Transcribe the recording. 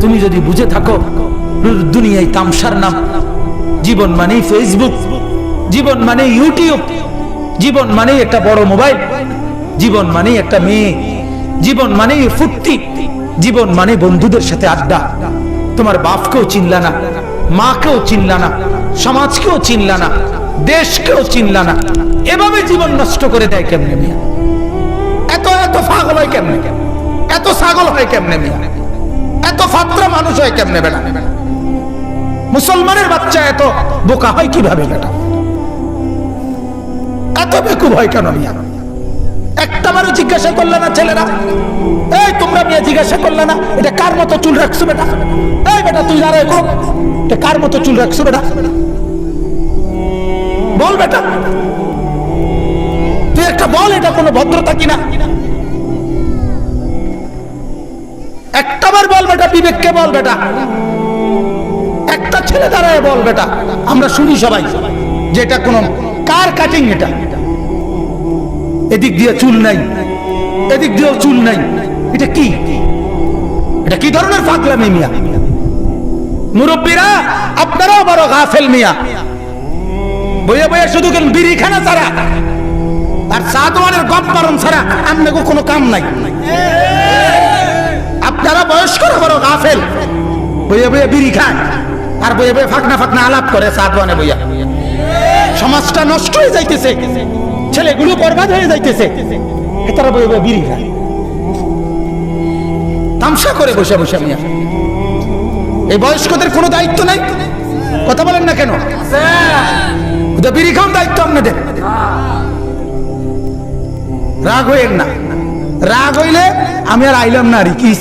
তুমি যদি বুঝে থাকো দুনিয়ায় তামসার নাম, জীবন মানেই ফেসবুক, জীবন মানে ইউটিউব, জীবন মানে একটা বড় মোবাইল, জীবন মানে একটা মেয়ে, জীবন মানে ফুর্তি, জীবন মানে বন্ধুদের সাথে আড্ডা। তোমার বাপকেও চিনলা না, মাকেও চিনলা না, সমাজকেও চিনলা না, দেশকেও চিনলা না। এভাবে জীবন নষ্ট করে দেয় কেমনে মিয়া? এত এত পাগল হয় কেমনে? এত ছাগল হয় কেমনে মিয়া? এত ফাত্রা মানুষ হয় কেমনে বেটা? মুসলমানের বাচ্চা এত বোকা হয় কিভাবে বেটা? এত বেকুব হয় কেন মিয়া? একটাবারও জিজ্ঞাসা করলে না ছেলেরা? এই তোমরা মিয়া জিজ্ঞাসা করলে না এটা কার মতো চুল রাখছো বেটা? এই বেটা তুই দাঁড়ায় কর, এটা কার মতো চুল রাখছো বেটা? বল বেটা, তুই একটা বল, এটা কোনো ভদ্রতা কিনা? একটাবার বল বেটা, বিবেককে বল বেটা, একটা ছেলে দাঁড়ায় বল বেটা, আমরা শুনি সবাই যে এটা কোন কার কাটিং? এটা এদিক দিয়ে চুল নাই, এদিক দিয়েও চুল নাই, এটা কি? এটা কি ধরনের পাগলামি মিয়া? মুরব্বীরা আপনারাও বড় গাফেল মিয়া। বইয়া বইয়া শুধু কেন বিড়ি খানা ছাড়া আর চা দোয়ানের গপ মারণ ছাড়া আপনাকে কোনো কাম নাই। আপনারা বয়স্করা বড় গাফেল, বইয়া বইয়া বিড়ি খায় আর বইয়া বইয়া ফাঁকনা ফাঁকনা আলাপ করে চা দোয়ানে বইয়া। সমাজটা নষ্ট হয়ে যাইতেছে, ছেলেগুলো বরবাদ হয়ে যাইতেছে, তারা বইয়া বইয়া বিড়ি খায়, তামসা করে বসে বসে মিয়া। এই বয়স্কদের কোনো দায়িত্ব নাই? কথা বলেন না কেন? বিড়ি খাওয়ার দায়িত্ব আপনাদের। রাগ হইেন না, রাগ হইলে আমি আর আইলাম না। আর কি